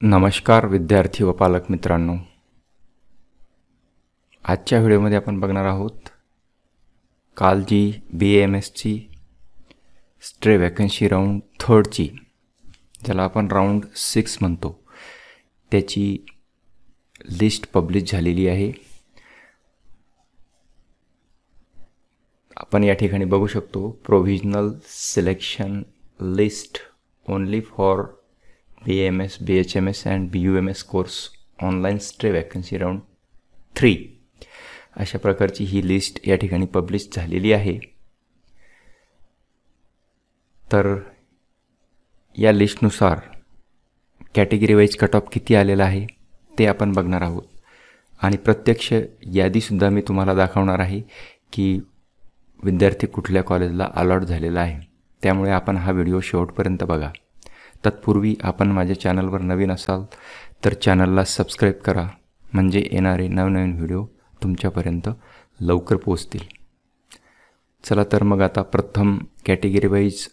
नमस्कार विद्यार्थी व पालक मित्रांनो, आजच्या व्हिडिओमध्ये आपण बघणार आहोत काल जी BAMSची स्ट्रे वॅकन्सी राऊंड थर्डची, ज्याला आपण राऊंड 6 म्हणतो, त्याची लिस्ट पब्लिश झालेली आहे. आपण या ठिकाणी बघू शकतो provisional selection list only for BAMS, BHMS and BUMS course online stray vacancy round 3 अशा प्रकारची ही लिस्ट या ठिकाणी पब्लिश झालेली आहे. तर या लिस्टनुसार कॅटेगरी वाईज कट ऑफ किती आलेला आहे ते आपण बघणार आहोत आणि प्रत्यक्ष यादीसुद्धा मी तुम्हाला दाखवणार आहे की विद्यार्थी कुठल्या कॉलेजला अलॉट झालेला आहे. त्यामुळे आपण हा व्हिडिओ शेवटपर्यंत बघा. तत्पूर्वी आपण माझ्या चॅनलवर नवीन असाल तर चॅनलला सबस्क्राईब करा, म्हणजे येणारे नवनवीन व्हिडिओ तुमच्यापर्यंत लवकर पोहोचतील. चला तर मग आता प्रथम category wise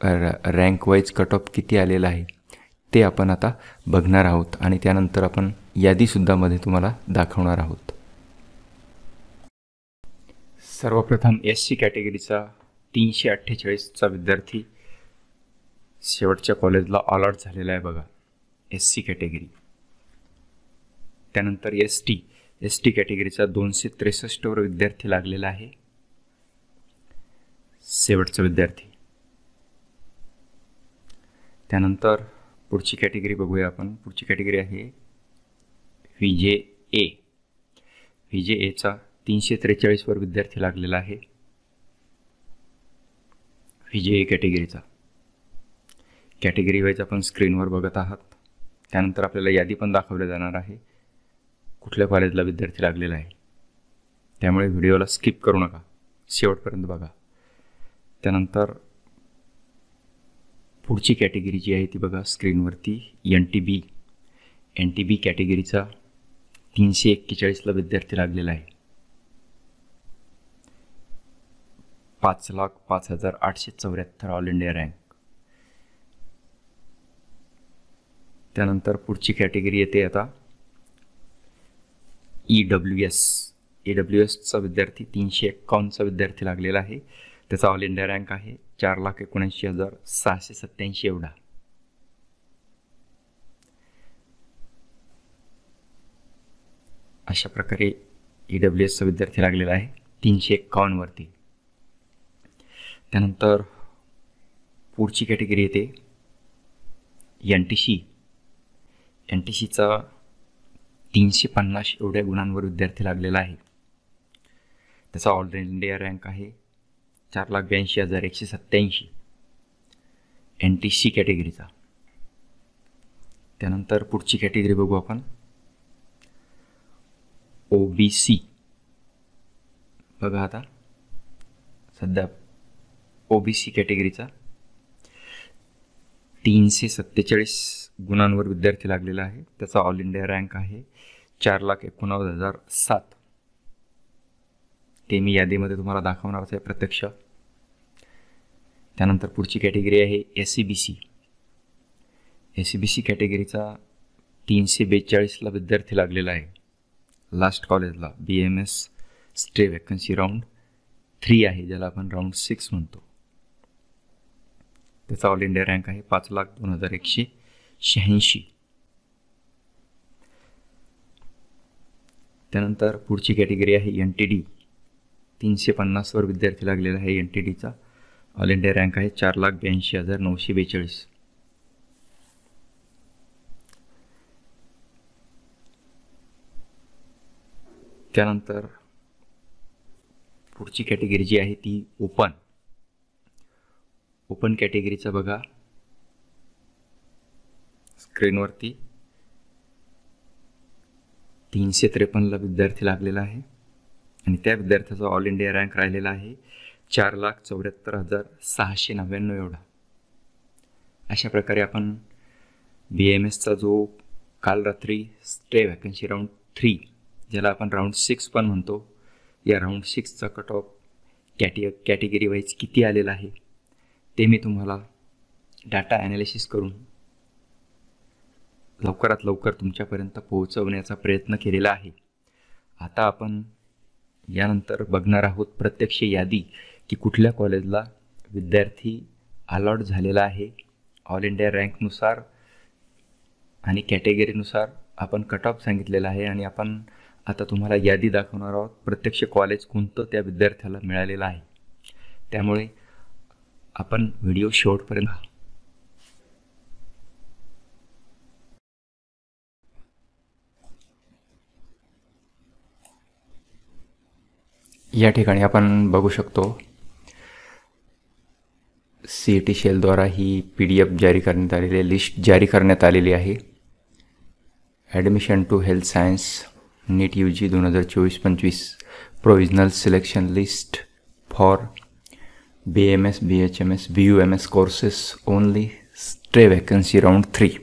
rank wise cut off किती आलेला आहे ते आपण आता बघणार आहोत आणि त्यानंतर आपण यादीसुद्धा मध्ये तुम्हाला दाखवणार आहोत. सर्वप्रथम SC कॅटेगरीचा 348चा विद्यार्थी शेवटच्या कॉलेजला अलॉट झालेला आहे बघा, SC कॅटेगरी. त्यानंतर ST कॅटेगरीचा 263वर विद्यार्थी लागलेला आहे, शेवटचा विद्यार्थी. त्यानंतर पुढची कॅटेगरी बघूया आपण. पुढची कॅटेगरी आहे VJAचा 343वर विद्यार्थी लागलेला आहे, VJA कॅटेगरीचा. कॅटेगरी वाईज आपण स्क्रीनवर बघत आहात. त्यानंतर आपल्याला यादी पण दाखवली जाणार आहे कुठल्या कॉलेजला विद्यार्थी लागलेला आहे, त्यामुळे व्हिडिओला स्किप करू नका, शेवटपर्यंत बघा. त्यानंतर पुढची कॅटेगरी जी आहे ती बघा स्क्रीनवरती, NTB कॅटेगरीचा 341ला विद्यार्थी लागलेला आहे, 5,05,874 ऑल इंडिया रँक. त्यानंतर पुढची कॅटेगरी येते आता EWSचा विद्यार्थी 351चा विद्यार्थी लागलेला आहे, त्याचा ऑल इंडिया रँक आहे 4,79,687 एवढा. अशा प्रकारे EWSचा विद्यार्थी लागलेला आहे 351वरती. त्यानंतर पुढची कॅटेगरी येते NTCचा 350 एवढ्या गुणांवर विद्यार्थी लागलेला आहे, त्याचा ऑल इंडिया रँक आहे 4,82,187 NTC कॅटेगरीचा. त्यानंतर पुढची कॅटेगरी बघू आपण, OBC. बघा आता सध्या OBC कॅटेगरीचा 347 गुणांवर विद्यार्थी लागलेला आहे, त्याचा ऑल इंडिया रँक आहे 4,89,007. ते मी यादीमध्ये तुम्हाला दाखवणारच आहे प्रत्यक्ष. त्यानंतर पुढची कॅटेगरी आहे SCBC कॅटेगरीचा 342ला विद्यार्थी लागलेला आहे, लास्ट कॉलेजला BAMS स्ट्रे वॅकन्सी राऊंड 3 आहे, ज्याला आपण राऊंड 6 म्हणतो. त्याचा ऑल इंडिया रँक आहे 5,02,186. त्यानंतर पुढची कॅटेगरी आहे NTD, 350वर विद्यार्थी लागलेला आहे NTDचा, ऑल इंडिया रँक आहे 4,82,942. त्यानंतर पुढची कॅटेगरी जी आहे ती ओपन कॅटेगरीचा बघा स्क्रीनवरती 353ला विद्यार्थी लागलेला आहे आणि त्या विद्यार्थ्याचा ऑल इंडिया रँक राहिलेला आहे 4,74,699 एवढा. अशा प्रकारे आपण BAMSचा जो काल रात्री स्ट्रे वॅकन्सी राऊंड 3, ज्याला आपण राऊंड 6 पण म्हणतो, या राऊंड 6चा कट ऑफ कॅटेगरी वाईज किती आलेला आहे ते मी तुम्हाला डाटा ॲनालिसिस करून लवकरात लवकर तुमच्यापर्यंत पोहोचवण्याचा प्रयत्न केलेला आहे. आता आपण यानंतर बघणार आहोत प्रत्यक्ष यादी की कुठल्या कॉलेजला विद्यार्थी अलॉट झालेला आहे. ऑल इंडिया रँकनुसार आणि कॅटेगरीनुसार आपण कट ऑफ सांगितलेला आहे आणि आपण आता तुम्हाला यादी दाखवणार आहोत प्रत्यक्ष कॉलेज कोणतं त्या विद्यार्थ्याला मिळालेलं आहे. त्यामुळे आपण व्हिडिओ शेवटपर्यंत या ठिकाणी आपण बघू शकतो CET शेलद्वारा ही PDF जारी करण्यात आलेली लिस्ट जारी करण्यात आलेली आहे. Admission to health science NEET UG 2024-25 provisional selection list for BMS, BHMS, BUMS courses only stay vacancy round 3.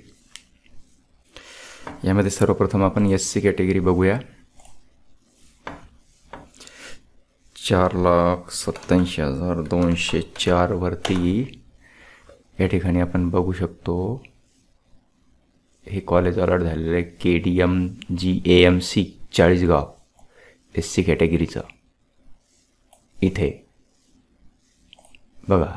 यामध्ये सर्वप्रथम आपण SC कॅटेगरी बघूया. 4,87,204 वरती या ठिकाणी आपण बघू शकतो हे कॉलेज अलॉट झालेलं आहे. KDMGAMC चाळीसगाव SC कॅटेगरीचं इथे बघा.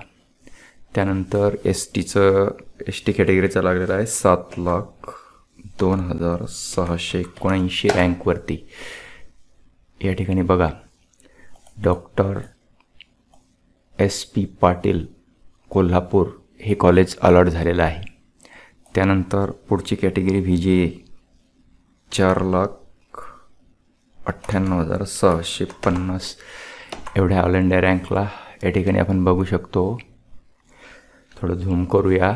त्यानंतर ST कॅटेगरीचा लागलेला आहे 7,02,679 रँकवरती. या ठिकाणी बघा डॉक्टर SP पाटील कोल्हापूर हे कॉलेज अलॉट झालेलं आहे. त्यानंतर पुढची कॅटेगरी VJ 4,98,650 एवढ्या ऑल इंडिया रँकला या ठिकाणी आपण बघू शकतो. थोडं झूम करूया.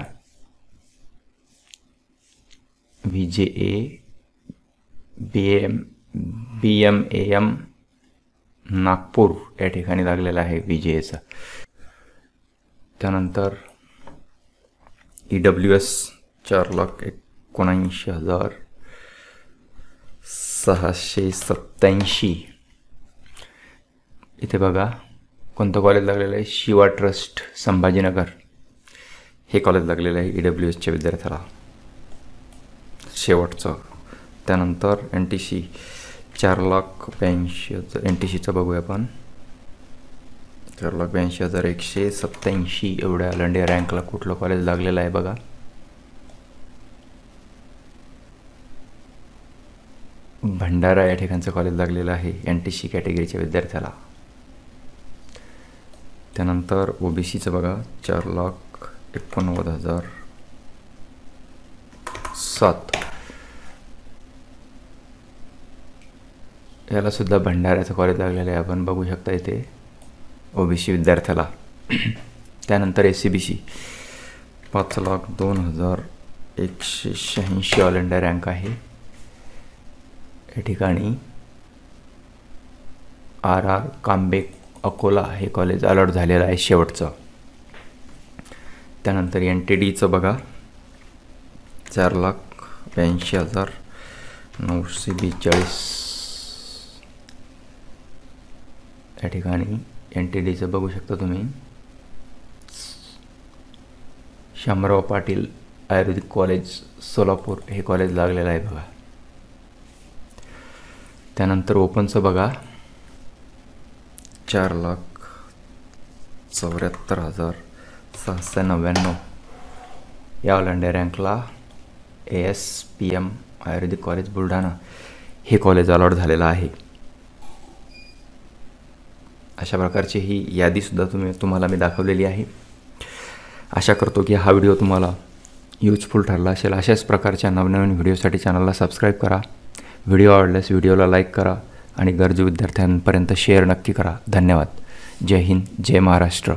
VJA BMAM नागपूर या ठिकाणी लागलेला आहे VJAचा. त्यानंतर EWS 4,79,687 इथे बघा कोणतं कॉलेज लागलेलं आहे. शिवा ट्रस्ट संभाजीनगर हे कॉलेज लागलेलं आहे EWSच्या विद्यार्थ्याला शेवटचं. त्यानंतर NTC 4,82,000 NTCचं बघूया आपण. 4,82,187 एवढ्या ऑल इंडिया रँकला कुठलं कॉलेज लागलेलं आहे बघा. भंडारा या ठिकाणचं कॉलेज लागलेलं आहे NTC कॅटेगरीच्या विद्यार्थ्याला. त्यानंतर OBCचं बघा 4,89,007 याला सुद्धा भंडाऱ्याचं कॉलेज लागलेलं आहे आपण बघू शकता इथे OBC विद्यार्थ्याला. त्यानंतर SCBC 5,02,186 ऑल इंडिया रँक आहे. या ठिकाणी RR कांबे अकोला हे कॉलेज अलॉट झालेलं आहे शेवटचं. त्यानंतर NTDचं बघा 4,82,942 या ठिकाणी NTDचं बघू शकता तुम्ही. शामराव पाटील आयुर्वेदिक कॉलेज सोलापूर हे कॉलेज लागलेलं आहे बघा. त्यानंतर ओपनचं बघा 4,74,699 या ऑल इंडिया रँकला ASPM आयुर्वेदिक कॉलेज बुलढाणा हे कॉलेज अलॉट झालेलं आहे. अशा प्रकारची ही यादीसुद्धा तुम्हाला मी दाखवलेली आहे. आशा करतो की हा व्हिडिओ तुम्हाला यूजफुल ठरला असेल. अशाच प्रकारच्या नवनवीन व्हिडिओसाठी चॅनलला सबस्क्राईब करा. व्हिडिओ आवडल्यास व्हिडिओला लाईक करा आणि गरजू विद्यार्थ्यांपर्यंत शेअर नक्की करा. धन्यवाद. जय हिंद, जय महाराष्ट्र.